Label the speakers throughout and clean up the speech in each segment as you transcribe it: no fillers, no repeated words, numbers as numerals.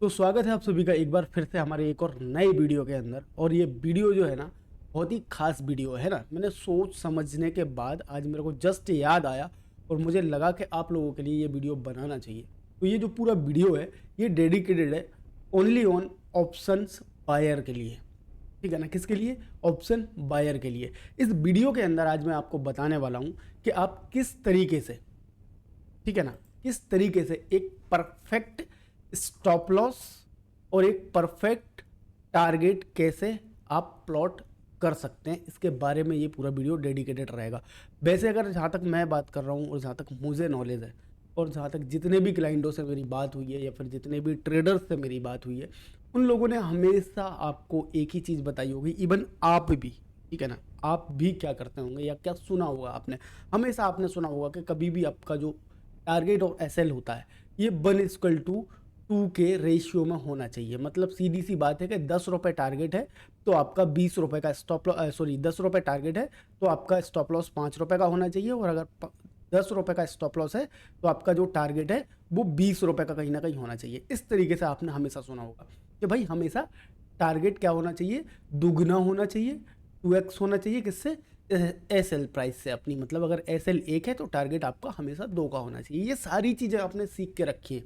Speaker 1: तो स्वागत है आप सभी का एक बार फिर से हमारे एक और नए वीडियो के अंदर। और ये वीडियो जो है ना, बहुत ही खास वीडियो है ना। मैंने सोच समझने के बाद आज मेरे को जस्ट याद आया और मुझे लगा कि आप लोगों के लिए ये वीडियो बनाना चाहिए। तो ये जो पूरा वीडियो है ये डेडिकेटेड है ओनली ऑन ऑप्शंस बायर के लिए। ठीक है ना, किसके लिए? ऑप्शन बायर के लिए। इस वीडियो के अंदर आज मैं आपको बताने वाला हूँ कि आप किस तरीके से, ठीक है ना, किस तरीके से एक परफेक्ट स्टॉप लॉस और एक परफेक्ट टारगेट कैसे आप प्लॉट कर सकते हैं, इसके बारे में ये पूरा वीडियो डेडिकेटेड रहेगा। वैसे अगर जहाँ तक मैं बात कर रहा हूँ और जहाँ तक मुझे नॉलेज है और जहाँ तक जितने भी क्लाइंटों से मेरी बात हुई है या फिर जितने भी ट्रेडर्स से मेरी बात हुई है, उन लोगों ने हमेशा आपको एक ही चीज़ बताई होगी। इवन आप भी, ठीक है ना, आप भी क्या करते होंगे या क्या सुना होगा आपने, हमेशा आपने सुना होगा कि कभी भी आपका जो टारगेट और एसएल होता है ये 1:2 के रेशियो में होना चाहिए। मतलब सीधी सी बात है कि 10 रुपये टारगेट है तो आपका 20 रुपये का स्टॉप लॉस, सॉरी 10 रुपये टारगेट है तो आपका स्टॉप लॉस 5 रुपये का होना चाहिए। और अगर 10 रुपये का स्टॉप लॉस है तो आपका जो टारगेट है वो 20 रुपये का कहीं ना कहीं होना चाहिए। इस तरीके से आपने हमेशा सुना होगा कि भाई हमेशा टारगेट क्या होना चाहिए? दुगना होना चाहिए, 2x होना चाहिए। किससे? एस एल प्राइस से अपनी। मतलब अगर एस एल 1 है तो टारगेट आपका हमेशा 2 का होना चाहिए। ये सारी चीज़ें आपने सीख के रखी है,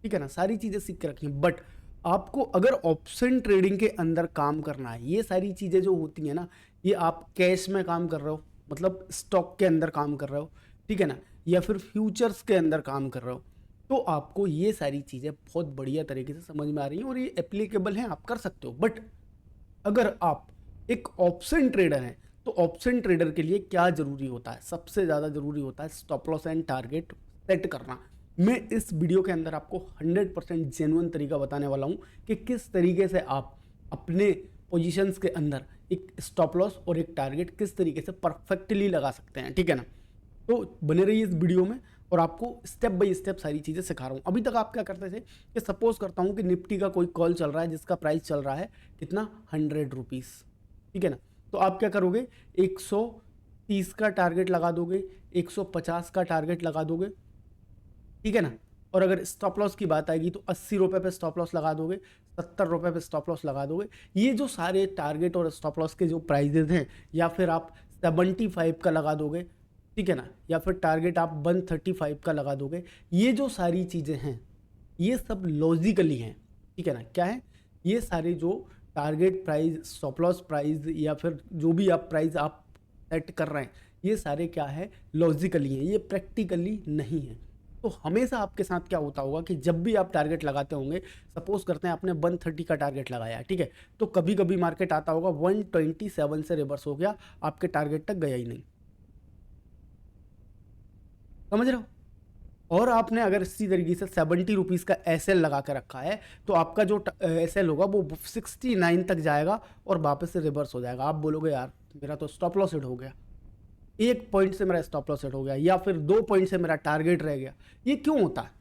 Speaker 1: ठीक है ना, सारी चीज़ें सीख के रखी हैं। बट आपको अगर ऑप्शन ट्रेडिंग के अंदर काम करना है, ये सारी चीज़ें जो होती हैं ना, ये आप कैश में काम कर रहे हो, मतलब स्टॉक के अंदर काम कर रहे हो, ठीक है ना, या फिर फ्यूचर्स के अंदर काम कर रहे हो, तो आपको ये सारी चीज़ें बहुत बढ़िया तरीके से समझ में आ रही हैं और ये एप्लीकेबल हैं, आप कर सकते हो। बट अगर आप एक ऑप्शन ट्रेडर हैं तो ऑप्शन ट्रेडर के लिए क्या जरूरी होता है? सबसे ज़्यादा जरूरी होता है stop loss and target set करना। मैं इस वीडियो के अंदर आपको 100% जेन्युइन तरीका बताने वाला हूं कि किस तरीके से आप अपने पोजीशंस के अंदर एक स्टॉप लॉस और एक टारगेट किस तरीके से परफेक्टली लगा सकते हैं, ठीक है ना। तो बने रहिए इस वीडियो में और आपको स्टेप बाय स्टेप सारी चीज़ें सिखा रहा हूँ। अभी तक आप क्या करते थे कि सपोज करता हूँ कि निफ्टी का कोई कॉल चल रहा है जिसका प्राइस चल रहा है कितना, 100 रुपीज़, ठीक है ना। तो आप क्या करोगे, 130 का टारगेट लगा दोगे, 150 का टारगेट लगा दोगे, ठीक है ना। और अगर स्टॉप लॉस की बात आएगी तो 80 रुपये पे स्टॉप लॉस लगा दोगे, 70 रुपये पे स्टॉप लॉस लगा दोगे। ये जो सारे टारगेट और स्टॉप लॉस के जो प्राइजेज हैं, या फिर आप 75 का लगा दोगे, ठीक है ना, या फिर टारगेट आप 135 का लगा दोगे। ये जो सारी चीज़ें हैं ये सब लॉजिकली हैं, ठीक है ना। क्या है? ये सारे जो target price, stop loss price या फिर जो भी आप प्राइस आप सेट कर रहे हैं, ये सारे क्या है, लॉजिकली हैं, ये प्रैक्टिकली नहीं है। तो हमेशा आपके साथ क्या होता होगा कि जब भी आप टारगेट लगाते होंगे, सपोज करते हैं आपने 130 का टारगेट लगाया, ठीक है, तो कभी कभी मार्केट आता होगा 127 से रिवर्स हो गया, आपके टारगेट तक गया ही नहीं। समझ रहे हो? और आपने अगर इसी तरीके से 70 रुपीज़ का एस एल लगा के रखा है तो आपका जो एस एल होगा वो 69 तक जाएगा और वापस से रिवर्स हो जाएगा। आप बोलोगे यार मेरा तो स्टॉप लॉस हिट हो गया, 1 पॉइंट से मेरा स्टॉप लॉस हिट हो गया या फिर 2 पॉइंट से मेरा टारगेट रह गया। ये क्यों होता है?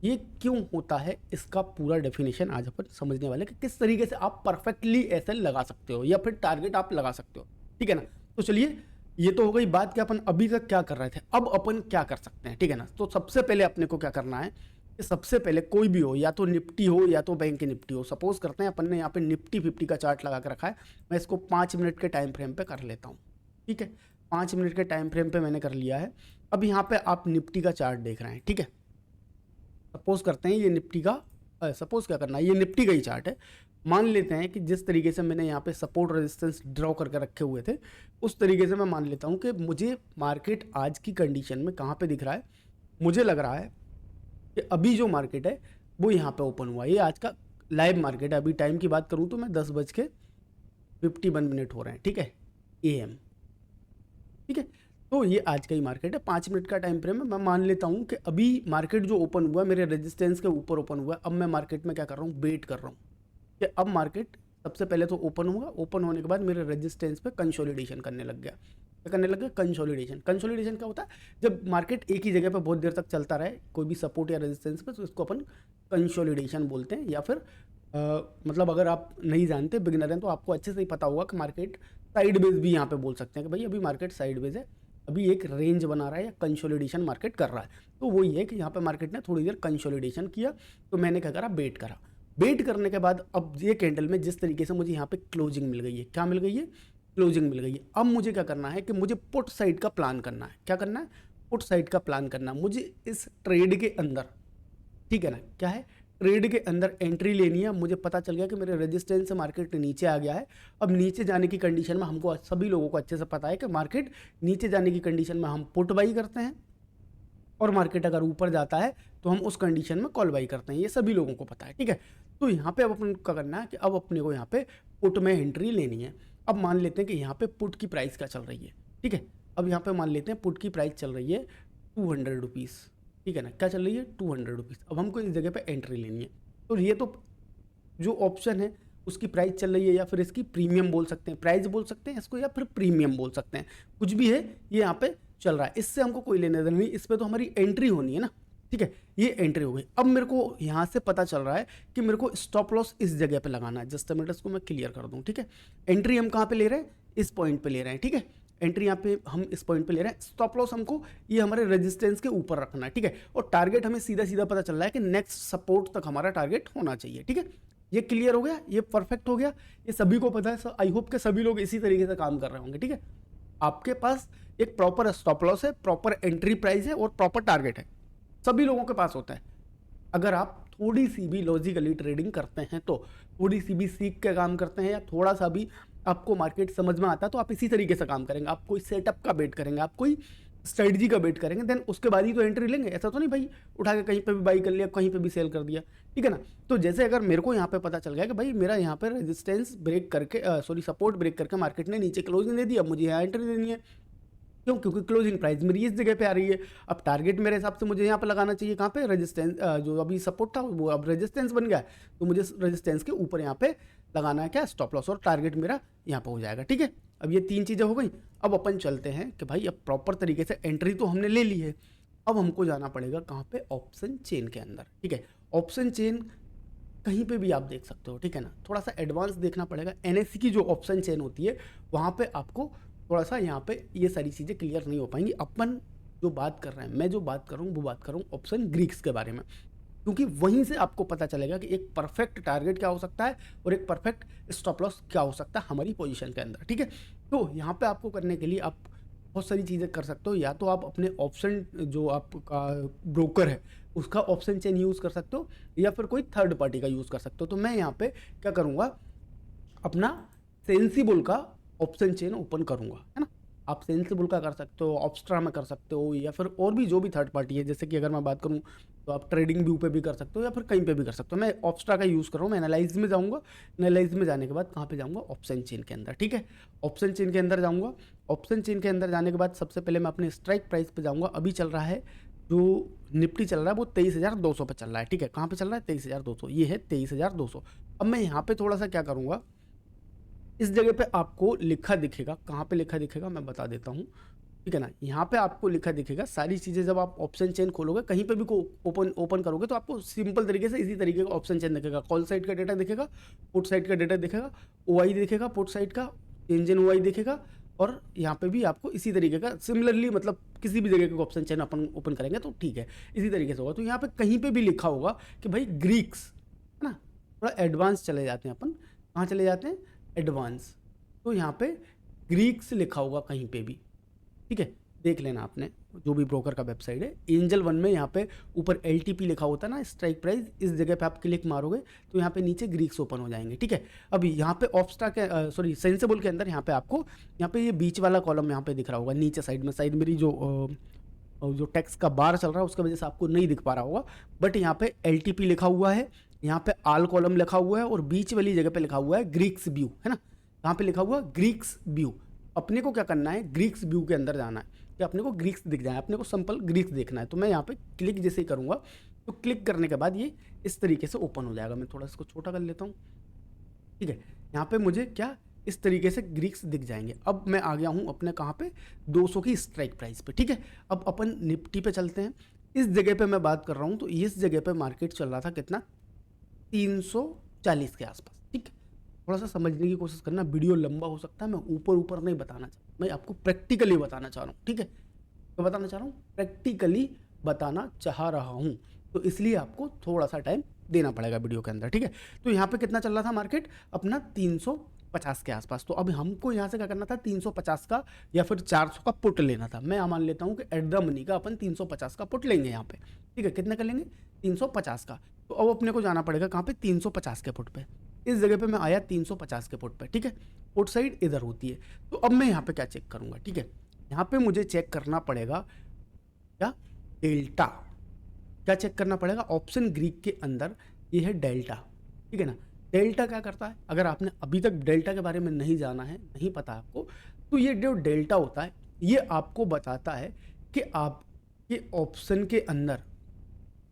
Speaker 1: ये क्यों होता है इसका पूरा डेफिनेशन आज अपन समझने वाले कि किस तरीके से आप परफेक्टली एस एल लगा सकते हो या फिर टारगेट आप लगा सकते हो, ठीक है ना। तो चलिए, ये तो हो गई बात कि अपन अभी तक क्या कर रहे थे, अब अपन क्या कर सकते हैं, ठीक है ना। तो सबसे पहले अपने को क्या करना है कि सबसे पहले कोई भी हो, या तो निफ्टी हो या तो बैंक निफ्टी हो, सपोज करते हैं अपन ने यहाँ पे निफ्टी 50 का चार्ट लगा के रखा है। मैं इसको 5 मिनट के टाइम फ्रेम पे कर लेता हूँ, ठीक है। 5 मिनट के टाइम फ्रेम पे मैंने कर लिया है। अब यहाँ पे आप निफ्टी का चार्ट देख रहे हैं, ठीक है। सपोज करते हैं ये निफ्टी का, सपोज क्या करना है, ये निफ्टी का ही चार्ट है। मान लेते हैं कि जिस तरीके से मैंने यहाँ पे सपोर्ट रेजिस्टेंस ड्रॉ करके रखे हुए थे, उस तरीके से मैं मान लेता हूँ कि मुझे मार्केट आज की कंडीशन में कहाँ पे दिख रहा है। मुझे लग रहा है कि अभी जो मार्केट है वो यहाँ पे ओपन हुआ है। ये आज का लाइव मार्केट है। अभी टाइम की बात करूँ तो मैं 10:51 हो रहे हैं, ठीक है, AM, ठीक है। तो ये आज का ही मार्केट है, 5 मिनट का टाइम फ्रेम है। मैं मान लेता हूँ कि अभी मार्केट जो ओपन हुआ है मेरे रेजिस्टेंस के ऊपर ओपन हुआ है। अब मैं मार्केट में क्या कर रहा हूँ, वेट कर रहा हूँ कि अब मार्केट सबसे पहले तो ओपन होगा, ओपन होने के बाद मेरे रेजिस्टेंस पे कंसोलिडेशन करने लग गया। क्या करने लग गया? कंसोलिडेशन। कंसोलिडेशन क्या होता है? जब मार्केट एक ही जगह पे बहुत देर तक चलता रहे, कोई भी सपोर्ट या रेजिस्टेंस पे, तो इसको अपन कंसोलिडेशन बोलते हैं। या फिर मतलब अगर आप नहीं जानते, बिगिनर हैं, तो आपको अच्छे से ही पता होगा कि मार्केट साइडवेज भी यहाँ पे बोल सकते हैं कि भाई अभी मार्केट साइडवेज है, अभी एक रेंज बना रहा है या कंसोलिडेशन मार्केट कर रहा है। तो वो ये है कि यहाँ पे मार्केट ने थोड़ी देर कंसोलिडेशन किया, तो मैंने क्या करा, वेट करा। वेट करने के बाद अब ये कैंडल में जिस तरीके से मुझे यहाँ पे क्लोजिंग मिल गई है, क्या मिल गई है, क्लोजिंग मिल गई है। अब मुझे क्या करना है कि मुझे पुट साइड का प्लान करना है। क्या करना है, पुट साइड का प्लान करना है मुझे इस ट्रेड के अंदर, ठीक है ना। क्या है, ट्रेड के अंदर एंट्री लेनी है। मुझे पता चल गया कि मेरे रेजिस्टेंस से मार्केट नीचे आ गया है। अब नीचे जाने की कंडीशन में हमको, सभी लोगों को अच्छे से पता है कि मार्केट नीचे जाने की कंडीशन में हम पुट बाई करते हैं, और मार्केट अगर ऊपर जाता है तो हम उस कंडीशन में कॉल बाई करते हैं। ये सभी लोगों को पता है, ठीक है। तो यहाँ पे अब अपन को करना है कि अब अपने को यहाँ पे पुट में एंट्री लेनी है। अब मान लेते हैं कि यहाँ पे पुट की प्राइस क्या चल रही है, ठीक है। अब यहाँ पे मान लेते हैं पुट की प्राइस चल रही है 200 रुपीज़, ठीक है ना। क्या चल रही है, 200 रुपीज़। अब हमको इस जगह पे एंट्री लेनी है। तो ये तो जो ऑप्शन है उसकी प्राइस चल रही है, या फिर इसकी प्रीमियम बोल सकते हैं, प्राइस बोल सकते हैं इसको, या फिर प्रीमियम बोल सकते हैं, कुछ भी है, ये यहाँ पे चल रहा है। इससे हमको कोई लेने देना नहीं, इस पर तो हमारी एंट्री होनी है ना, ठीक है। ये एंट्री हो गई। अब मेरे को यहाँ से पता चल रहा है कि मेरे को स्टॉप लॉस इस जगह पे लगाना है। जस्ट मिनट, इसको मैं क्लियर कर दूँ, ठीक है। एंट्री हम कहाँ पे ले रहे हैं, इस पॉइंट पे ले रहे हैं, ठीक है। एंट्री यहाँ पे हम इस पॉइंट पे ले रहे हैं। स्टॉप लॉस हमको ये हमारे रेजिस्टेंस के ऊपर रखना है, ठीक है। और टारगेट हमें सीधा सीधा पता चल रहा है कि नेक्स्ट सपोर्ट तक हमारा टारगेट होना चाहिए, ठीक है। ये क्लियर हो गया, ये परफेक्ट हो गया, ये सभी को पता है। आई होप के सभी लोग इसी तरीके से काम कर रहे होंगे, ठीक है। आपके पास एक प्रॉपर स्टॉप लॉस है, प्रॉपर एंट्री प्राइस है, और प्रॉपर टारगेट है, सभी लोगों के पास होता है। अगर आप थोड़ी सी भी लॉजिकली ट्रेडिंग करते हैं, तो थोड़ी सी भी सीख के काम करते हैं, या थोड़ा सा भी आपको मार्केट समझ में आता है, तो आप इसी तरीके से काम करेंगे। आप कोई सेटअप का वेट करेंगे, आप कोई स्ट्रेटजी का वेट करेंगे, देन उसके बाद ही तो एंट्री लेंगे। ऐसा तो नहीं भाई उठा के कहीं पे भी बाई कर लिया, कहीं पे भी सेल कर दिया, ठीक है ना। तो जैसे अगर मेरे को यहाँ पे पता चल गया कि भाई मेरा यहाँ पे रेजिस्टेंस ब्रेक करके, सपोर्ट ब्रेक करके मार्केट ने नीचे क्लोजिंग दे दिया, मुझे यहाँ एंट्री देनी है। क्यों, क्योंकि क्लोजिंग प्राइस मेरी इस जगह पे आ रही है। अब टारगेट मेरे हिसाब से मुझे यहाँ पे लगाना चाहिए, कहाँ पे, रेजिस्टेंस, जो अभी सपोर्ट था वो अब रेजिस्टेंस बन गया है, तो मुझे रेजिस्टेंस के ऊपर यहाँ पे लगाना है क्या, स्टॉप लॉस, और टारगेट मेरा यहाँ पे हो जाएगा, ठीक है। अब ये 3 चीज़ें हो गई। अब अपन चलते हैं कि भाई अब प्रॉपर तरीके से एंट्री तो हमने ले ली है, अब हमको जाना पड़ेगा कहाँ पे, ऑप्शन चेन के अंदर, ठीक है। ऑप्शन चेन कहीं पे भी आप देख सकते हो, ठीक है ना। थोड़ा सा एडवांस देखना पड़ेगा। एनएससी की जो ऑप्शन चेन होती है वहाँ पे आपको थोड़ा सा यहाँ पे ये सारी चीज़ें क्लियर नहीं हो पाएंगी। अपन जो बात कर रहे हैं, मैं जो बात कर रहा हूँ वो बात कर रहा हूँ ऑप्शन ग्रीक्स के बारे में, क्योंकि वहीं से आपको पता चलेगा कि एक परफेक्ट टारगेट क्या हो सकता है और एक परफेक्ट स्टॉप लॉस क्या हो सकता है हमारी पोजीशन के अंदर, ठीक है। तो यहाँ पे आपको करने के लिए आप बहुत सारी चीज़ें कर सकते हो। या तो आप अपने ऑप्शन, जो आपका ब्रोकर है उसका ऑप्शन चेन यूज़ कर सकते हो, या फिर कोई थर्ड पार्टी का यूज़ कर सकते हो। तो मैं यहाँ पे क्या करूँगा, अपना सेंसिबल का ऑप्शन चेन ओपन करूँगा, है ना। आप सेंसिबल का कर सकते हो, ऑप्स्ट्रा में कर सकते हो, या फिर और भी जो भी थर्ड पार्टी है, जैसे कि अगर मैं बात करूँ तो आप ट्रेडिंग व्यू पे भी कर सकते हो, या फिर कहीं पे भी कर सकते हो। मैं ऑप्स्ट्रा का यूज़ कर रहा हूँ। मैं एनालाइज में जाऊँगा, एनालाइज में जाने के बाद कहाँ पे जाऊँगा, ऑप्शन चेन के अंदर, ठीक है। ऑप्शन चेन के अंदर जाऊँगा। ऑप्शन चेन के अंदर जाने के बाद सबसे पहले मैं अपने स्ट्राइक प्राइस पे जाऊँगा। अभी चल रहा है, जो निफ्टी चल रहा है वो 23,200 पे चल रहा है, ठीक है। कहाँ पे चल रहा है, 23,200, ये है 23,200। अब मैं यहाँ पे थोड़ा सा क्या करूँगा, इस जगह पे आपको लिखा दिखेगा, कहाँ पे लिखा दिखेगा मैं बता देता हूँ, ठीक है ना। यहाँ पे आपको लिखा दिखेगा सारी चीज़ें। जब आप ऑप्शन चेन खोलोगे, कहीं पे भी को ओपन करोगे, तो आपको सिंपल तरीके से इसी तरीके का ऑप्शन चेन दिखेगा। कॉल साइड का डेटा दिखेगा, पुट साइड का डेटा दिखेगा, ओआई दिखेगा, पुट साइड का इंजन ओआई दिखेगा, और यहाँ पे भी आपको इसी तरीके का सिमिलरली, मतलब किसी भी जगह का ऑप्शन चेन अपन ओपन करेंगे तो ठीक है, इसी तरीके से होगा। तो यहाँ पे कहीं पे भी लिखा होगा कि भाई ग्रीक्स, है ना। थोड़ा एडवांस चले जाते हैं अपन, कहाँ चले जाते हैं, एडवांस। तो यहाँ पे ग्रीक्स लिखा होगा कहीं पे भी, ठीक है। देख लेना आपने, जो भी ब्रोकर का वेबसाइट है, एंजल 1 में यहाँ पे ऊपर LTP लिखा होता है ना, स्ट्राइक प्राइस, इस जगह पे आप क्लिक मारोगे तो यहाँ पे नीचे ग्रीक्स ओपन हो जाएंगे, ठीक है। अभी यहाँ पे ऑप्स्टा के, सॉरी, सेंसिबल के अंदर यहाँ पे आपको, यहाँ पे ये बीच वाला कॉलम यहाँ पे दिख रहा होगा नीचे साइड में। शायद मेरी जो टेक्स्ट का बार चल रहा है उसकी वजह से आपको नहीं दिख पा रहा होगा, बट यहाँ पे LTP लिखा हुआ है, यहाँ पे आल कॉलम लिखा हुआ है, और बीच वाली जगह पे लिखा हुआ है ग्रीक्स व्यू, है ना। यहाँ पे लिखा हुआ ग्रीक्स व्यू। अपने को क्या करना है, ग्रीक्स व्यू के अंदर जाना है, कि अपने को ग्रीक्स दिख जाए, अपने को सिंपल ग्रीक्स देखना है। तो मैं यहाँ पे क्लिक जैसे ही करूँगा, तो क्लिक करने के बाद ये इस तरीके से ओपन हो जाएगा। मैं थोड़ा इसको छोटा कर लेता हूँ, ठीक है। यहाँ पे मुझे क्या, इस तरीके से ग्रीक्स दिख जाएंगे। अब मैं आ गया हूँ अपने कहाँ पे, 200 की स्ट्राइक प्राइस पे, ठीक है। अब अपन निफ्टी पे चलते हैं। इस जगह पे मैं बात कर रहा हूँ, तो इस जगह पे मार्केट चल रहा था कितना, 340 के आसपास, ठीक है। थोड़ा सा समझने की कोशिश करना, वीडियो लंबा हो सकता है, मैं ऊपर ऊपर नहीं बताना चाहता, मैं आपको प्रैक्टिकली बताना चाह रहा हूँ, ठीक है। तो बताना चाह रहा हूँ, प्रैक्टिकली बताना चाह रहा हूँ, तो इसलिए आपको थोड़ा सा टाइम देना पड़ेगा वीडियो के अंदर, ठीक है। तो यहाँ पे कितना चल रहा था मार्केट अपना 350 के आसपास, तो अब हमको यहाँ से क्या करना था, 350 का या फिर 400 का पुट लेना था। मैं मान लेता हूँ कि एट द मनी का अपन 350 का पुट लेंगे यहाँ पे, ठीक है। कितने का लेंगे, 350 का। तो अब अपने को जाना पड़ेगा कहाँ पे, 350 के पुट पे। इस जगह पे मैं आया 350 के पुट पे, ठीक है। पुट साइड इधर होती है। तो अब मैं यहाँ पे क्या चेक करूँगा, ठीक है। यहाँ पे मुझे चेक करना पड़ेगा क्या, डेल्टा। क्या चेक करना पड़ेगा, ऑप्शन ग्रीक के अंदर ये है डेल्टा, ठीक है ना। डेल्टा क्या करता है, अगर आपने अभी तक डेल्टा के बारे में नहीं जाना है, नहीं पता आपको, तो ये जो डेल्टा होता है ये आपको बताता है कि आपके ऑप्शन के अंदर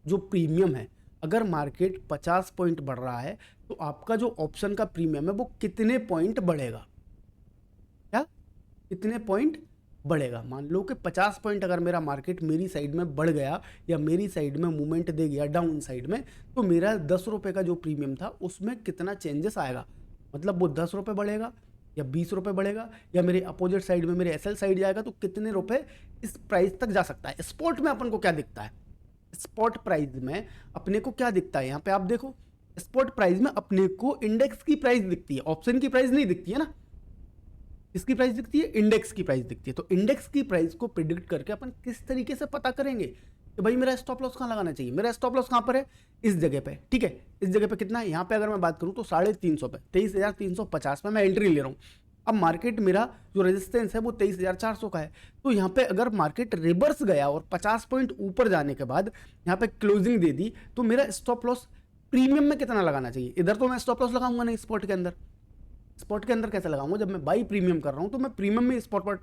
Speaker 1: जो प्रीमियम है, अगर मार्केट 50 पॉइंट बढ़ रहा है तो आपका जो ऑप्शन का प्रीमियम है वो कितने पॉइंट बढ़ेगा, क्या कितने पॉइंट बढ़ेगा। मान लो कि 50 पॉइंट अगर मेरा मार्केट मेरी साइड में बढ़ गया या मेरी साइड में मूवमेंट दे गया डाउन साइड में, तो मेरा 10 रुपये का जो प्रीमियम था उसमें कितना चेंजेस आएगा, मतलब वो 10 रुपये बढ़ेगा या 20 रुपये बढ़ेगा, या मेरे अपोजिट साइड में मेरे एसएल साइड जाएगा तो कितने रुपए इस प्राइस तक जा सकता है। स्पॉट में अपन को क्या दिखता है, स्पॉट प्राइस में अपने को क्या दिखता है, यहाँ पे आप देखो, स्पॉट प्राइस में अपने को इंडेक्स की प्राइस दिखती है, ऑप्शन की प्राइस नहीं दिखती है ना। किसकी प्राइस दिखती है, इंडेक्स की प्राइस दिखती है। तो इंडेक्स की प्राइस को प्रिडिक्ट करके अपन किस तरीके से पता करेंगे कि भाई मेरा स्टॉप लॉस कहाँ लगाना चाहिए। मेरा स्टॉप लॉस कहाँ पर है, इस जगह पे, ठीक है। इस जगह पे कितना है, यहाँ पे अगर मैं बात करूँ तो 350 पे, 23,350 में मैं एंट्री ले रहा हूँ। अब मार्केट मेरा जो रेजिस्टेंस है वो 23,400 का है। तो यहाँ पे अगर मार्केट रिवर्स गया और 50 पॉइंट ऊपर जाने के बाद यहाँ पे क्लोजिंग दे दी, तो मेरा स्टॉप लॉस प्रीमियम में कितना लगाना चाहिए। इधर तो मैं स्टॉप लॉस लगाऊंगा नहीं, स्पॉट के अंदर, स्पॉट के अंदर कैसे लगाऊंगा, जब मैं बाई प्रीमियम कर रहा हूँ तो मैं प्रीमियम में स्पॉट पर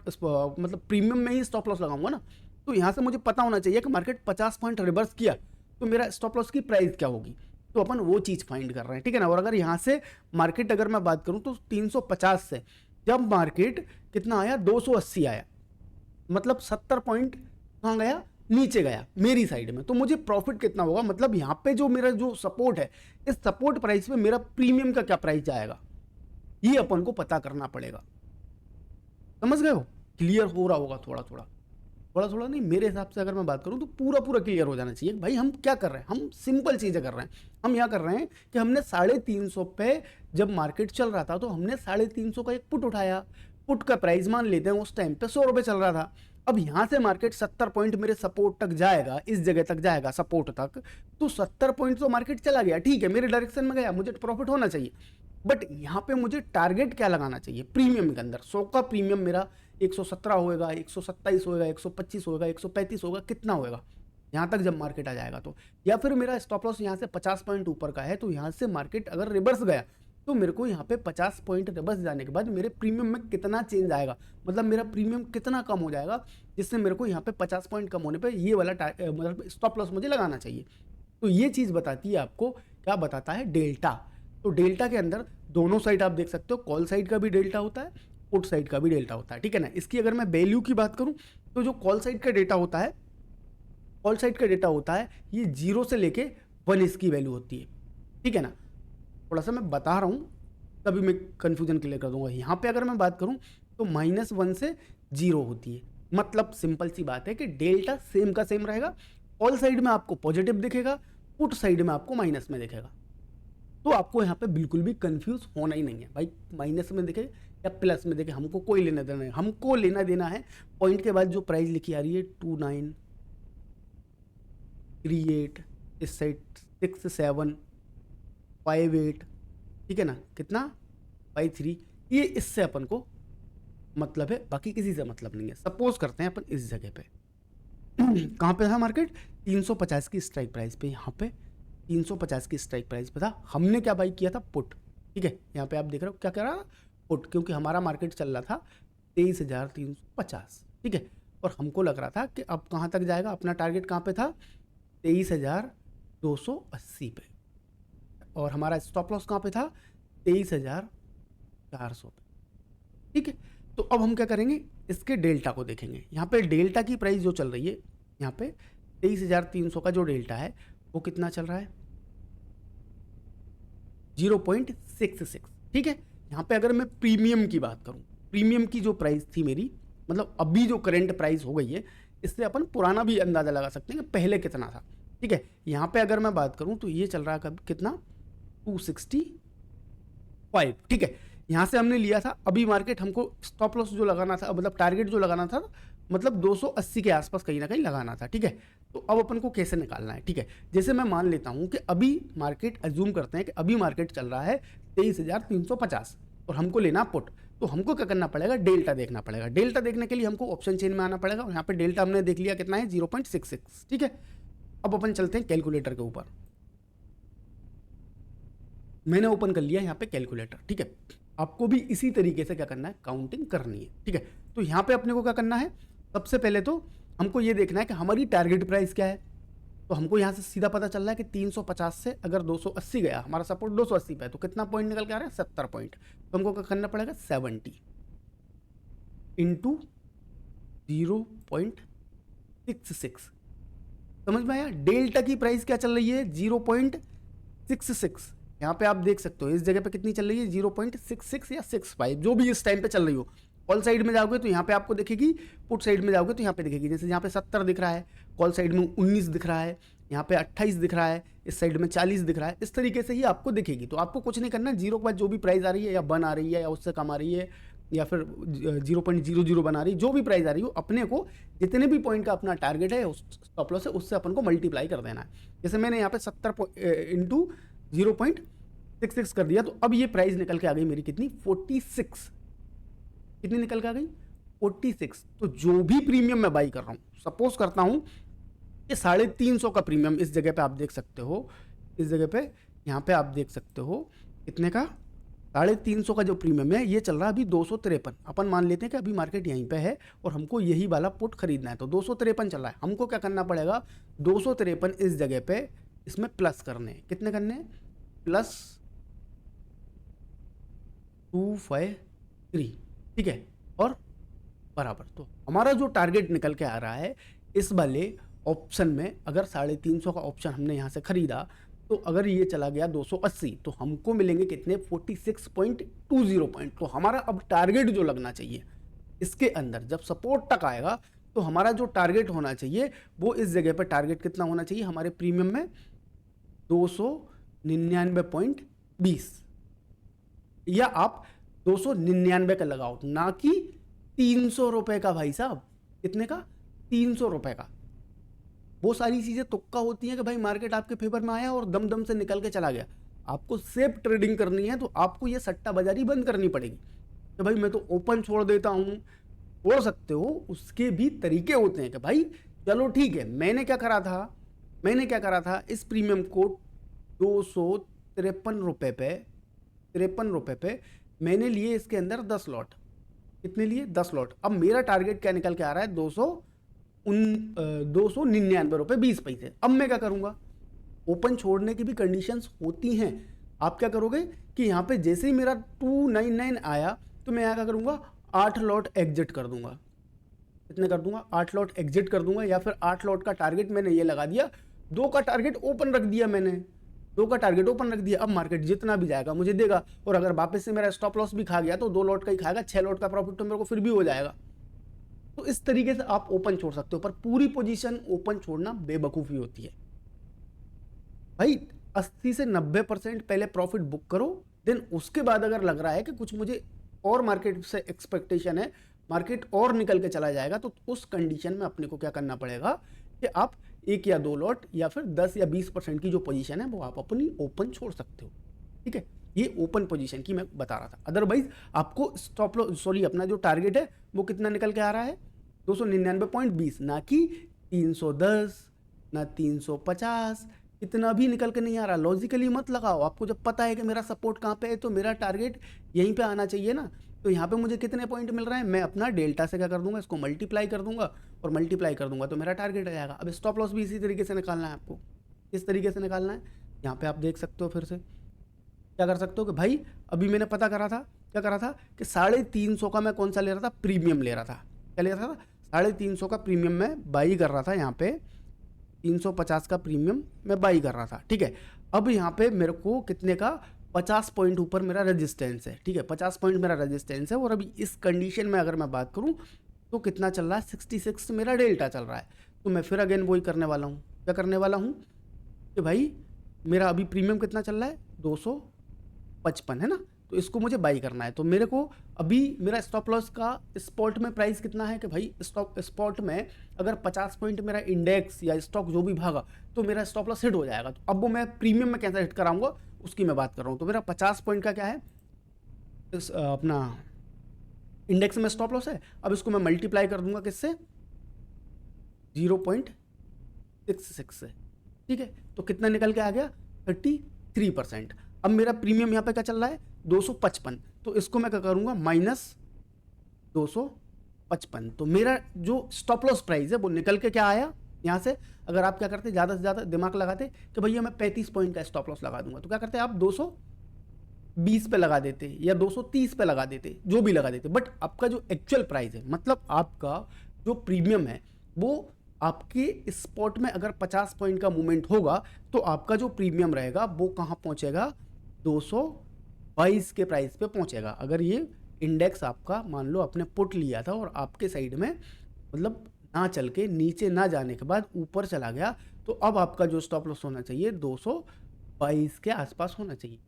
Speaker 1: मतलब प्रीमियम में ही स्टॉप लॉस लगाऊंगा ना। तो यहाँ से मुझे पता होना चाहिए कि मार्केट 50 पॉइंट रिवर्स किया तो मेरा स्टॉप लॉस की प्राइस क्या होगी। तो अपन वो चीज़ फाइंड कर रहे हैं, ठीक है ना। और अगर यहाँ से मार्केट अगर मैं बात करूँ तो 350 से जब मार्केट कितना आया, 280 आया, मतलब 70 पॉइंट कहाँ गया, नीचे गया मेरी साइड में, तो मुझे प्रॉफिट कितना होगा, मतलब यहाँ पे जो मेरा जो सपोर्ट है, इस सपोर्ट प्राइस में मेरा प्रीमियम का क्या प्राइस जाएगा, ये अपन को पता करना पड़ेगा। समझ गए हो, क्लियर हो रहा होगा थोड़ा थोड़ा, थोड़ा थोड़ा नहीं, मेरे हिसाब से अगर मैं बात करूं तो पूरा पूरा क्लियर हो जाना चाहिए। भाई हम क्या कर रहे हैं, हम सिंपल चीज़ें कर रहे हैं। हम यहाँ कर रहे हैं कि हमने 350 पे जब मार्केट चल रहा था तो हमने 350 का एक पुट उठाया। पुट का प्राइस मान लेते हैं उस टाइम पे 100 रुपये चल रहा था। अब यहाँ से मार्केट 70 पॉइंट मेरे सपोर्ट तक जाएगा, इस जगह तक जाएगा सपोर्ट तक, तो 70 पॉइंट तो मार्केट चला गया, ठीक है, मेरे डायरेक्शन में गया, मुझे प्रॉफिट होना चाहिए। बट यहाँ पे मुझे टारगेट क्या लगाना चाहिए, प्रीमियम के अंदर 100 का प्रीमियम मेरा 117 होएगा, 127 होएगा, 125 होएगा, 135 होगा, कितना होएगा यहाँ तक जब मार्केट आ जाएगा तो। या फिर मेरा स्टॉप लॉस यहाँ से 50 पॉइंट ऊपर का है, तो यहाँ से मार्केट अगर रिवर्स गया तो मेरे को यहाँ पे 50 पॉइंट रिवर्स जाने के बाद मेरे प्रीमियम में कितना चेंज आएगा, मतलब मेरा प्रीमियम कितना कम हो जाएगा, जिससे मेरे को यहाँ पे 50 पॉइंट कम होने पे ये वाला मतलब स्टॉप लॉस मुझे लगाना चाहिए। तो ये चीज़ बताती है आपको, क्या बताता है, डेल्टा। तो डेल्टा के अंदर दोनों साइड आप देख सकते हो, कॉल साइड का भी डेल्टा होता है, पुट साइड का भी डेल्टा होता है, ठीक है ना। इसकी अगर मैं वैल्यू की बात करूं तो जो कॉल साइड का डेटा होता है, कॉल साइड का डेटा होता है ये 0 से लेके 1 इसकी वैल्यू होती है, ठीक है ना। थोड़ा सा मैं बता रहा हूँ तभी मैं कन्फ्यूजन क्लियर कर दूंगा। यहाँ पे अगर मैं बात करूँ तो -1 से 0 होती है, मतलब सिंपल सी बात है कि डेल्टा सेम का सेम रहेगा। कॉल साइड में आपको पॉजिटिव दिखेगा, पुट साइड में आपको माइनस में दिखेगा। तो आपको यहाँ पे बिल्कुल भी कंफ्यूज होना ही नहीं है भाई, माइनस में दिखे या प्लस में दिखे, हमको कोई लेना देना नहीं। हमको लेना देना है पॉइंट के बाद जो प्राइस लिखी आ रही है 2938, इस साइड 6758, ठीक है ना, कितना 53, ये इससे अपन को मतलब है, बाकी किसी से मतलब नहीं है। सपोज करते हैं अपन इस जगह पे कहाँ पे था मार्केट, 350 की स्ट्राइक प्राइस पे, यहाँ पे 350 की स्ट्राइक प्राइस पे था। हमने क्या बाई किया था, पुट, ठीक है। यहाँ पे आप देख रहे हो क्या कह रहा, पुट, क्योंकि हमारा मार्केट चल रहा था 23,350, ठीक है। और हमको लग रहा था कि अब कहाँ तक जाएगा, अपना टारगेट कहाँ पे था, 23,280 पे, और हमारा स्टॉप लॉस कहाँ पे था, 23,400 पे, ठीक है। तो अब हम क्या करेंगे, इसके डेल्टा को देखेंगे। यहाँ पे डेल्टा की प्राइस जो चल रही है, यहाँ पे 23,300 का जो डेल्टा है वो कितना चल रहा है, 0.66, ठीक है। यहाँ पे अगर मैं प्रीमियम की बात करूँ, प्रीमियम की जो प्राइस थी मेरी, मतलब अभी जो करंट प्राइस हो गई है, इससे अपन पुराना भी अंदाज़ा लगा सकते हैं कि पहले कितना था। ठीक है, यहाँ पे अगर मैं बात करूँ तो ये चल रहा है कब कितना 265। ठीक है, यहाँ से हमने लिया था, अभी मार्केट हमको स्टॉप लॉस जो लगाना था, मतलब टारगेट जो लगाना था, मतलब 280 के आसपास कहीं ना कहीं लगाना था। ठीक है, तो अब अपन को कैसे निकालना है। ठीक है, जैसे मैं मान लेता हूँ कि अभी मार्केट अज्यूम करते हैं कि अभी मार्केट चल रहा है 23,350 और हमको लेना पुट, तो हमको क्या करना पड़ेगा, डेल्टा देखना पड़ेगा। डेल्टा देखने के लिए हमको ऑप्शन चेन में आना पड़ेगा और यहाँ पे डेल्टा हमने देख लिया कितना है 0.66। ठीक है, अब अपन चलते हैं कैलकुलेटर के ऊपर। मैंने ओपन कर लिया यहाँ पे कैलकुलेटर। ठीक है, आपको भी इसी तरीके से क्या करना है, काउंटिंग करनी है। ठीक है, तो यहाँ पे अपने को क्या करना है, सबसे पहले तो हमको ये देखना है कि हमारी टारगेट प्राइस क्या है। तो हमको यहाँ से सीधा पता चल रहा है कि 350 से अगर 280 गया, हमारा सपोर्ट 280 पे है, तो कितना पॉइंट निकल के आ रहा है, 70 पॉइंट। तो हमको क्या करना पड़ेगा, 70 इंटू 0.66। समझ में आया। डेल्टा की प्राइस क्या चल रही है, 0.66। यहाँ पे आप देख सकते हो इस जगह पे कितनी चल रही है, 0.66 या 65, जो भी इस टाइम पे चल रही हो। कॉल साइड में जाओगे तो यहाँ पे आपको दिखेगी, पुट साइड में जाओगे तो यहाँ पे दिखेगी। जैसे यहाँ पे 70 दिख रहा है, कॉल साइड में 19 दिख रहा है, यहाँ पे 28 दिख रहा है, इस साइड में 40 दिख रहा है। इस तरीके से ही आपको दिखेगी। तो आपको कुछ नहीं करना, जीरो के बाद जो भी प्राइस आ रही है, या 1 आ रही है, या उससे कम आ रही है, या फिर 0.00 बना रही है, जो भी प्राइस आ रही हो, अपने को जितने भी पॉइंट का अपना टारगेट है उस स्टॉप लॉस है, उससे अपन को मल्टीप्लाई कर देना है। जैसे मैंने यहाँ पे 70 इंटू 0.66 कर दिया, तो अब ये प्राइस निकल के आ गई मेरी कितनी, 46। कितनी निकल के आ गई, 46। तो जो भी प्रीमियम मैं बाई कर रहा हूँ, सपोज करता हूँ कि 350 का प्रीमियम इस जगह पे आप देख सकते हो, इस जगह पे यहाँ पे आप देख सकते हो कितने का, 350 का जो प्रीमियम है ये चल रहा है अभी 253। अपन मान लेते हैं कि अभी मार्केट यहीं पे है और हमको यही वाला पुट खरीदना है, तो 253 चल रहा है। हमको क्या करना पड़ेगा, 253 इस जगह पे इसमें प्लस करने हैं। कितने करने हैं, प्लस 253। ठीक है, और बराबर। तो हमारा जो टारगेट निकल के आ रहा है इस वाले ऑप्शन में, अगर 350 का ऑप्शन हमने यहाँ से खरीदा, तो अगर ये चला गया 280, तो हमको मिलेंगे कितने, 46.20 पॉइंट। तो हमारा अब टारगेट जो लगना चाहिए इसके अंदर, जब सपोर्ट तक आएगा तो हमारा जो टारगेट होना चाहिए वो इस जगह पर टारगेट कितना होना चाहिए हमारे प्रीमियम में, 299.20, या आप 299 का लगाओ, ना कि 300 रुपए का। भाई साहब कितने का, 300 रुपए का। वो सारी चीजें तुक्का होती हैं कि भाई मार्केट आपके फेवर में आया और दम दम से निकल के चला गया। आपको सेफ ट्रेडिंग करनी है तो आपको ये सट्टा बाजारी बंद करनी पड़ेगी कि भाई मैं तो ओपन छोड़ देता हूं। छोड़ सकते हो, उसके भी तरीके होते हैं कि भाई चलो ठीक है, मैंने क्या करा था, इस प्रीमियम को 253 रुपए पे, 53 रुपए पे मैंने लिए इसके अंदर 10 लॉट। कितने लिए, 10 लॉट। अब मेरा टारगेट क्या निकल के आ रहा है, 299 रुपए 20 पैसे। अब मैं क्या करूंगा, ओपन छोड़ने की भी कंडीशंस होती हैं। आप क्या करोगे कि यहाँ पे जैसे ही मेरा 299 आया तो मैं यहाँ क्या करूंगा, 8 लॉट एग्जिट कर दूंगा। कितने कर दूंगा, 8 लॉट एग्जिट कर दूंगा, या फिर 8 लॉट का टारगेट मैंने ये लगा दिया, 2 का टारगेट ओपन रख दिया मैंने, 2 का टारगेट ओपन रख दिया। अब मार्केट जितना भी जाएगा मुझे देगा, और अगर वापस से मेरा स्टॉप लॉस भी खा गया तो 2 लॉट का ही खाएगा, 6 लॉट का प्रॉफिट तो मेरे को फिर भी हो जाएगा। तो इस तरीके से आप ओपन छोड़ सकते हो, पर पूरी पोजीशन ओपन छोड़ना बेवकूफ़ी होती है भाई। 80 से 90% पहले प्रॉफिट बुक करो, देन उसके बाद अगर लग रहा है कि कुछ मुझे और मार्केट से एक्सपेक्टेशन है, मार्केट और निकल के चला जाएगा, तो उस कंडीशन में अपने को क्या करना पड़ेगा कि आप 1 या 2 लॉट या फिर 10 या 20% की जो पोजीशन है वो आप अपनी ओपन छोड़ सकते हो। ठीक है, ये ओपन पोजीशन की मैं बता रहा था। अदरवाइज आपको स्टॉप लॉस, सॉरी, अपना जो टारगेट है वो कितना निकल के आ रहा है, 299.20, ना कि 310, ना 350, इतना भी निकल के नहीं आ रहा। लॉजिकली मत लगाओ, आपको जब पता है कि मेरा सपोर्ट कहाँ पे है तो मेरा टारगेट यहीं पे आना चाहिए ना। तो यहाँ पे मुझे कितने पॉइंट मिल रहे हैं, मैं अपना डेल्टा से क्या कर दूंगा, इसको मल्टीप्लाई कर दूंगा, और मल्टीप्लाई कर दूंगा तो मेरा टारगेट आ जाएगा। अब स्टॉप लॉस भी इसी तरीके से निकालना है आपको, इस तरीके से निकालना है। यहाँ पे आप देख सकते हो, फिर से क्या कर सकते हो कि भाई अभी मैंने पता करा था, क्या करा था कि 350 का मैं कौन सा ले रहा था, प्रीमियम ले रहा था। क्या ले रहा था, 350 का प्रीमियम में बाई कर रहा था। यहाँ पे 350 का प्रीमियम मैं बाई कर रहा था। ठीक है, अब यहाँ पे मेरे को कितने का, 50 पॉइंट ऊपर मेरा रेजिस्टेंस है। ठीक है, 50 पॉइंट मेरा रेजिस्टेंस है, और अभी इस कंडीशन में अगर मैं बात करूँ तो कितना चल रहा है, 66 मेरा डेल्टा चल रहा है। तो मैं फिर अगेन वही करने वाला हूँ, क्या करने वाला हूँ कि भाई मेरा अभी प्रीमियम कितना चल रहा है, 255 है ना, तो इसको मुझे बाई करना है। तो मेरे को अभी मेरा स्टॉप लॉस का स्पॉट में प्राइस कितना है कि भाई स्पॉट में अगर 50 पॉइंट मेरा इंडेक्स या स्टॉक जो भी भागा तो मेरा स्टॉप लॉस हिट हो जाएगा। तो अब वो मैं प्रीमियम में कैसे हिट कराऊंगा उसकी मैं बात कर रहा हूँ। तो मेरा 50 पॉइंट का क्या है, अपना इंडेक्स में स्टॉप लॉस है। अब इसको मैं मल्टीप्लाई कर दूंगा किससे, 0.66 से, ठीक है। तो कितना निकल के आ गया, 33%। अब मेरा प्रीमियम यहाँ पे क्या चल रहा है, 255। तो इसको मैं क्या करूँगा, -255। तो मेरा जो स्टॉप लॉस प्राइस है वो निकल के क्या आया यहाँ से। अगर आप क्या करते, ज़्यादा से ज़्यादा दिमाग लगाते कि भैया मैं 35 पॉइंट का स्टॉप लॉस लगा दूंगा, तो क्या करते आप 220 पे लगा देते या 230 पे लगा देते, जो भी लगा देते। बट आपका जो एक्चुअल प्राइस है, मतलब आपका जो प्रीमियम है, वो आपके स्पॉट में अगर 50 पॉइंट का मूवमेंट होगा तो आपका जो प्रीमियम रहेगा वो कहाँ पहुंचेगा, 222 के प्राइस पे पहुंचेगा। अगर ये इंडेक्स आपका मान लो आपने पुट लिया था और आपके साइड में मतलब ना चल के नीचे ना जाने के बाद ऊपर चला गया, तो अब आपका जो स्टॉप लॉस होना चाहिए 222 के आसपास होना चाहिए।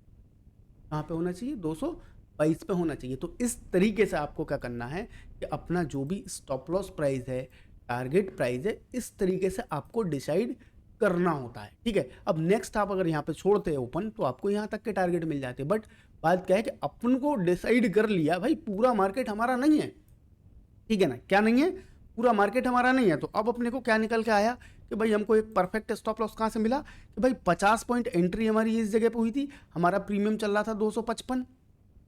Speaker 1: कहाँ पे होना चाहिए, 222 पे होना चाहिए। तो इस तरीके से आपको क्या करना है कि अपना जो भी स्टॉप लॉस प्राइस है, टारगेट प्राइस है, इस तरीके से आपको डिसाइड करना होता है, ठीक है। अब नेक्स्ट आप अगर यहाँ पे छोड़ते हैं ओपन तो आपको यहाँ तक के टारगेट मिल जाते हैं। बट बात क्या है कि अपन को डिसाइड कर लिया भाई पूरा मार्केट हमारा नहीं है, ठीक है ना, क्या नहीं है, पूरा मार्केट हमारा नहीं है। तो अब अपने को क्या निकल के आया कि भाई हमको एक परफेक्ट स्टॉप लॉस कहाँ से मिला कि भाई 50 पॉइंट एंट्री हमारी इस जगह पे हुई थी, हमारा प्रीमियम चल रहा था 255,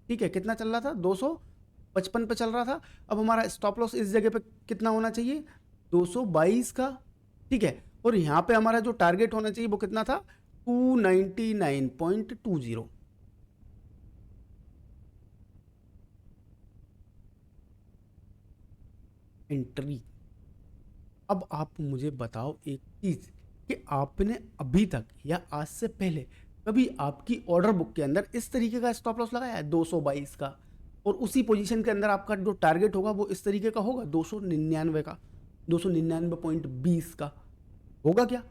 Speaker 1: ठीक है, कितना चल रहा था, 255 पे चल रहा था। अब हमारा स्टॉप लॉस इस जगह पे कितना होना चाहिए, 222 का, ठीक है। और यहाँ पे हमारा जो टारगेट होना चाहिए वो कितना था, 299.20 एंट्री। अब आप मुझे बताओ एक चीज़ कि आपने अभी तक या आज से पहले कभी आपकी ऑर्डर बुक के अंदर इस तरीके का स्टॉप लॉस लगाया है 222 का, और उसी पोजीशन के अंदर आपका जो टारगेट होगा वो इस तरीके का होगा 299 का, 299.20 का होगा क्या,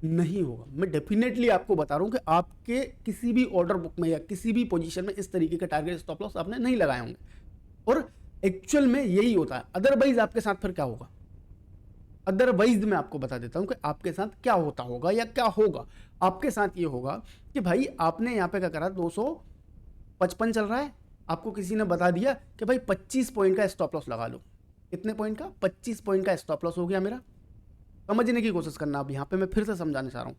Speaker 1: नहीं होगा। मैं डेफिनेटली आपको बता रहा हूँ कि आपके किसी भी ऑर्डर बुक में या किसी भी पोजीशन में इस तरीके के टारगेट स्टॉप लॉस आपने नहीं लगाए होंगे, और एक्चुअल में यही होता है। अदरवाइज आपके साथ फिर क्या होगा, अदरवाइज मैं आपको बता देता हूं कि आपके साथ क्या होता होगा या क्या होगा। आपके साथ ये होगा कि भाई आपने यहाँ पे क्या करा, 255 चल रहा है, आपको किसी ने बता दिया कि भाई 25 पॉइंट का स्टॉप लॉस लगा लो। कितने पॉइंट का, 25 पॉइंट का स्टॉप लॉस हो गया मेरा। समझने की कोशिश करना, अब यहाँ पे मैं फिर से समझाना चाह रहा हूँ।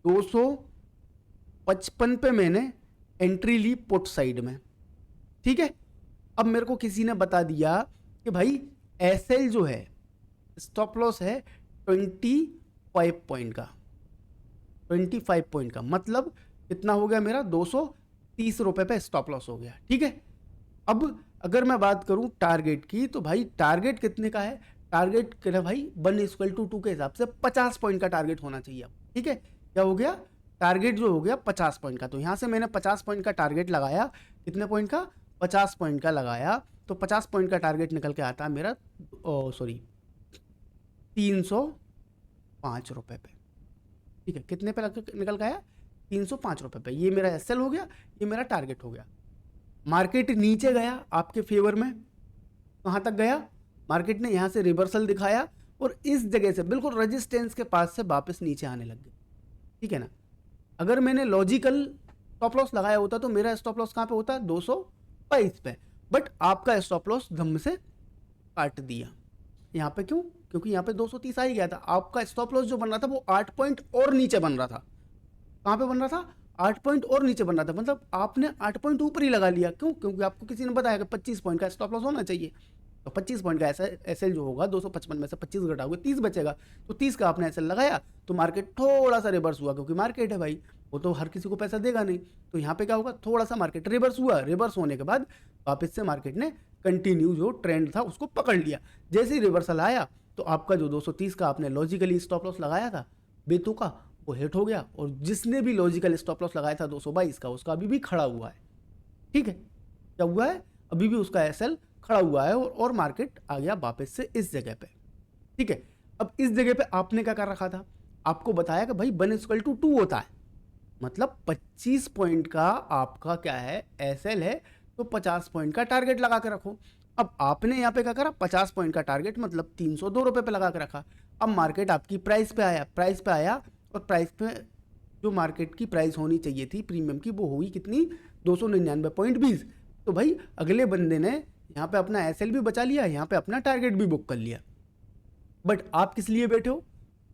Speaker 1: 255 पे मैंने एंट्री ली पुट साइड में, ठीक है। अब मेरे को किसी ने बता दिया कि भाई एसएल जो है, स्टॉप लॉस है 25 पॉइंट का, 25 पॉइंट का, मतलब कितना हो गया मेरा, 230 रुपए पे स्टॉप लॉस हो गया, ठीक है। अब अगर मैं बात करूं टारगेट की, तो भाई टारगेट कितने का है, टारगेट क्या भाई 1:2 के हिसाब से 50 पॉइंट का टारगेट होना चाहिए, ठीक है। क्या हो गया, टारगेट जो हो गया 50 पॉइंट का। तो यहां से मैंने 50 पॉइंट का टारगेट लगाया, कितने पॉइंट का, 50 पॉइंट का लगाया। तो 50 पॉइंट का टारगेट निकल के आता है मेरा, सॉरी 305 रुपए पे, ठीक है। कितने पे निकल के आया, 305 रुपए पे। ये मेरा एसएल हो गया, ये मेरा टारगेट हो गया। मार्केट नीचे गया आपके फेवर में, कहाँ तक गया, मार्केट ने यहाँ से रिवर्सल दिखाया और इस जगह से बिल्कुल रेजिस्टेंस के पास से वापस नीचे आने लग गया, ठीक है ना। अगर मैंने लॉजिकल स्टॉप लॉस लगाया होता तो मेरा स्टॉप लॉस कहाँ पे होता, 222 पे। बट आपका स्टॉप लॉस धम से काट दिया यहाँ पे, क्यों, क्योंकि यहाँ पे 230 आ ही गया था। आपका स्टॉप लॉस जो बन रहा था वो 8 पॉइंट और नीचे बन रहा था। कहाँ पे बन रहा था, 8 पॉइंट और नीचे बन रहा था, मतलब आपने 8 पॉइंट ऊपर ही लगा लिया। क्यों, क्योंकि आपको किसी ने बताया कि 25 पॉइंट का स्टॉप लॉस होना चाहिए। तो 25 पॉइंट का एसएल जो होगा, 255 में से 25 घटाओगे 30 बचेगा। तो 30 का आपने एसएल लगाया तो मार्केट थोड़ा सा रिवर्स हुआ, क्योंकि मार्केट है भाई, वो तो हर किसी को पैसा देगा नहीं। तो यहाँ पे क्या होगा, थोड़ा सा मार्केट रिवर्स हुआ, रिवर्स होने के बाद वापस से मार्केट ने कंटिन्यू जो ट्रेंड था उसको पकड़ लिया। जैसे ही रिवर्सल आया तो आपका जो 230 का आपने लॉजिकली स्टॉप लॉस लगाया था बेतु का, वो हिट हो गया। और जिसने भी लॉजिकल स्टॉप लॉस लगाया था 222 का, उसका अभी भी खड़ा हुआ है, ठीक है। क्या हुआ है, अभी भी उसका एसएल खड़ा हुआ है और मार्केट आ गया वापस से इस जगह पे, ठीक है। अब इस जगह पे आपने क्या कर रखा था, आपको बताया कि भाई 1:2 होता है, मतलब 25 पॉइंट का आपका क्या है एसएल है, तो 50 पॉइंट का टारगेट लगा के रखो। अब आपने यहाँ पे क्या करा, 50 पॉइंट का टारगेट मतलब 302 रुपये पे लगा के रखा। अब मार्केट आपकी प्राइस पे आया और प्राइस पे जो मार्केट की प्राइस होनी चाहिए थी प्रीमियम की, वो हुई कितनी, 299.20। तो भाई अगले बंदे ने यहाँ पे अपना एसएल भी बचा लिया, यहाँ पे अपना टारगेट भी बुक कर लिया। बट आप किस लिए बैठे हो,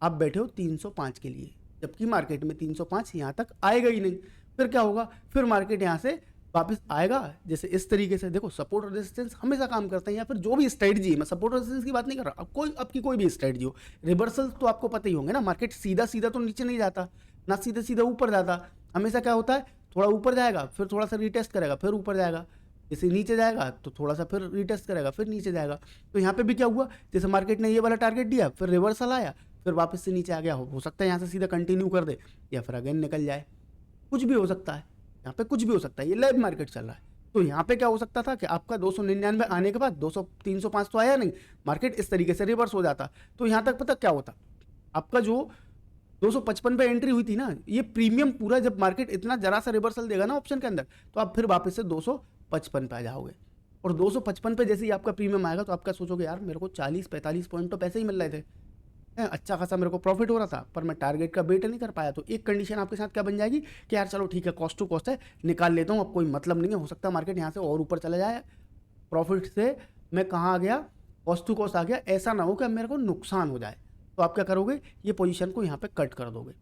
Speaker 1: आप बैठे हो 305 के लिए, जबकि मार्केट में 305 यहाँ तक आएगा ही नहीं। फिर क्या होगा, फिर मार्केट यहाँ से वापस आएगा जैसे इस तरीके से। देखो सपोर्ट और रेजिस्टेंस हमेशा काम करते हैं, या फिर जो भी स्ट्रेटजी है, मैं सपोर्ट और रेजिस्टेंस की बात नहीं कर रहा, अब कोई आपकी कोई भी स्ट्रेटजी हो, रिवर्सल तो आपको पता ही होंगे ना, मार्केट सीधा सीधा तो नीचे नहीं जाता ना, सीधा सीधा ऊपर जाता। हमेशा क्या होता है, थोड़ा ऊपर जाएगा फिर थोड़ा सा रिटेस्ट करेगा फिर ऊपर जाएगा, जैसे नीचे जाएगा तो थोड़ा सा फिर रिटेस्ट करेगा फिर नीचे जाएगा। तो यहाँ पे भी क्या हुआ, जैसे मार्केट ने ये वाला टारगेट दिया फिर रिवर्सल आया फिर वापस से नीचे आ गया, हो सकता है यहाँ से सीधा कंटिन्यू कर दे या फिर अगेन निकल जाए, कुछ भी हो सकता है, यहाँ पे कुछ भी हो सकता है, ये लाइव मार्केट चल रहा है। तो यहाँ पे क्या हो सकता था कि आपका 299 आने के बाद 200 305 तो आया नहीं, मार्केट इस तरीके से रिवर्स हो जाता। तो यहाँ तक पता क्या होता, आपका जो 255 पे एंट्री हुई थी ना, ये प्रीमियम पूरा जब मार्केट इतना जरा सा रिवर्सल देगा ना ऑप्शन के अंदर, तो आप फिर वापस से 255 पे आ जाओगे। और 255 पे जैसे ही आपका प्रीमियम आएगा तो आप क्या सोचोगे, यार मेरे को 40-45 पॉइंट तो पैसे ही मिल रहे थे, अच्छा खासा मेरे को प्रॉफिट हो रहा था, पर मैं टारगेट का वेट नहीं कर पाया। तो एक कंडीशन आपके साथ क्या बन जाएगी कि यार चलो ठीक है, कॉस्ट टू कॉस्ट है, निकाल लेता हूँ, अब कोई मतलब नहीं है, हो सकता है मार्केट यहाँ से और ऊपर चला जाए, प्रॉफिट से मैं कहाँ आ गया, कॉस्ट टू कॉस्ट आ गया, ऐसा ना हो कि मेरे को नुकसान हो जाए। तो आप क्या करोगे, ये पोजीशन को यहाँ पे कट कर दोगे।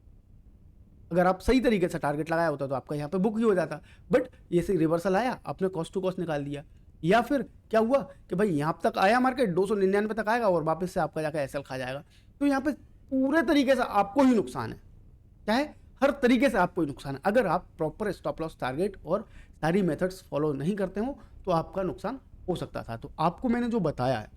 Speaker 1: अगर आप सही तरीके से टारगेट लगाया होता तो आपका यहाँ पे बुक ही हो जाता, बट ये से रिवर्सल आया, आपने कॉस्ट टू कॉस्ट निकाल दिया। या फिर क्या हुआ कि भाई यहाँ तक आया मार्केट 299 तक आएगा और वापस से आपका जाकर एसएल खा जाएगा, तो यहाँ पे पूरे तरीके से आपको ही नुकसान है, चाहे हर तरीके से आपको ही नुकसान है। अगर आप प्रॉपर स्टॉप लॉस टारगेट और सारी मेथड्स फॉलो नहीं करते हो तो आपका नुकसान हो सकता था। तो आपको मैंने जो बताया है,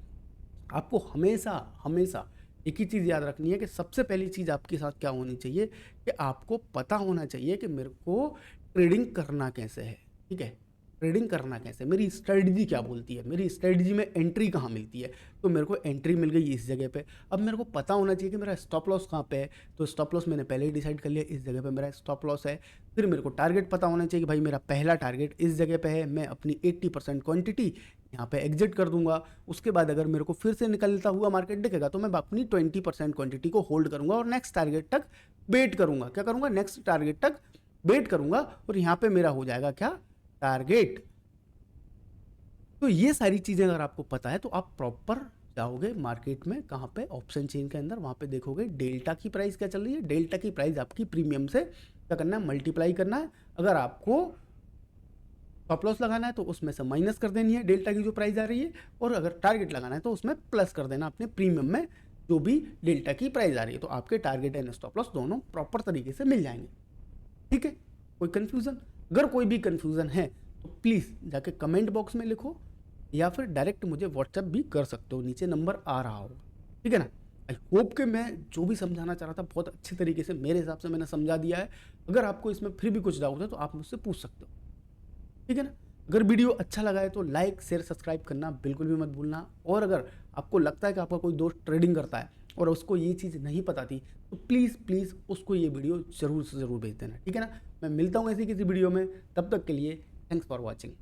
Speaker 1: आपको हमेशा हमेशा एक ही चीज़ याद रखनी है कि सबसे पहली चीज़ आपके साथ क्या होनी चाहिए कि आपको पता होना चाहिए कि मेरे को ट्रेडिंग करना कैसे है, ठीक है, ट्रेडिंग करना कैसे, मेरी स्ट्रेटजी क्या बोलती है, मेरी स्ट्रेटजी में एंट्री कहाँ मिलती है। तो मेरे को एंट्री मिल गई इस जगह पे, अब मेरे को पता होना चाहिए कि मेरा स्टॉप लॉस कहाँ पे है। तो स्टॉप लॉस मैंने पहले ही डिसाइड कर लिया, इस जगह पे मेरा स्टॉप लॉस है। फिर मेरे को टारगेट पता होना चाहिए कि भाई मेरा पहला टारगेट इस जगह पे है, मैं अपनी 80% क्वांटिटी यहाँ पे एग्जिट कर दूंगा। उसके बाद अगर मेरे को फिर से निकलता हुआ मार्केट दिखेगा तो मैं अपनी 20% क्वांटिटी को होल्ड करूंगा और नेक्स्ट टारगेट तक वेट करूंगा। क्या करूंगा, नेक्स्ट टारगेट तक वेट करूंगा और यहाँ पे मेरा हो जाएगा क्या, टारगेट। तो ये सारी चीज़ें अगर आपको पता है तो आप प्रॉपर जाओगे मार्केट में, कहाँ पे, ऑप्शन चेन के अंदर, वहाँ पे देखोगे डेल्टा की प्राइस क्या चल रही है। डेल्टा की प्राइस आपकी प्रीमियम से क्या करना है, मल्टीप्लाई करना है। अगर आपको स्टॉप लॉस लगाना है तो उसमें से माइनस कर देनी है डेल्टा की जो प्राइस आ रही है, और अगर टारगेट लगाना है तो उसमें प्लस कर देना अपने प्रीमियम में जो भी डेल्टा की प्राइस आ रही है। तो आपके टारगेट एंड स्टॉप लॉस दोनों प्रॉपर तरीके से मिल जाएंगे, ठीक है। कोई कन्फ्यूज़न, अगर कोई भी कन्फ्यूज़न है तो प्लीज़ जाके कमेंट बॉक्स में लिखो या फिर डायरेक्ट मुझे व्हाट्सएप भी कर सकते हो, नीचे नंबर आ रहा होगा, ठीक है ना। आई होप कि मैं जो भी समझाना चाह रहा था बहुत अच्छे तरीके से मेरे हिसाब से मैंने समझा दिया है। अगर आपको इसमें फिर भी कुछ डाउट है तो आप मुझसे पूछ सकते हो, ठीक है ना। अगर वीडियो अच्छा लगा है तो लाइक शेयर सब्सक्राइब करना बिल्कुल भी मत भूलना। और अगर आपको लगता है कि आपका कोई दोस्त ट्रेडिंग करता है और उसको ये चीज़ नहीं पता थी तो प्लीज़ प्लीज़ उसको ये वीडियो ज़रूर से ज़रूर भेज देना, ठीक है ना। मैं मिलता हूँ ऐसी किसी वीडियो में, तब तक के लिए थैंक्स फॉर वॉचिंग।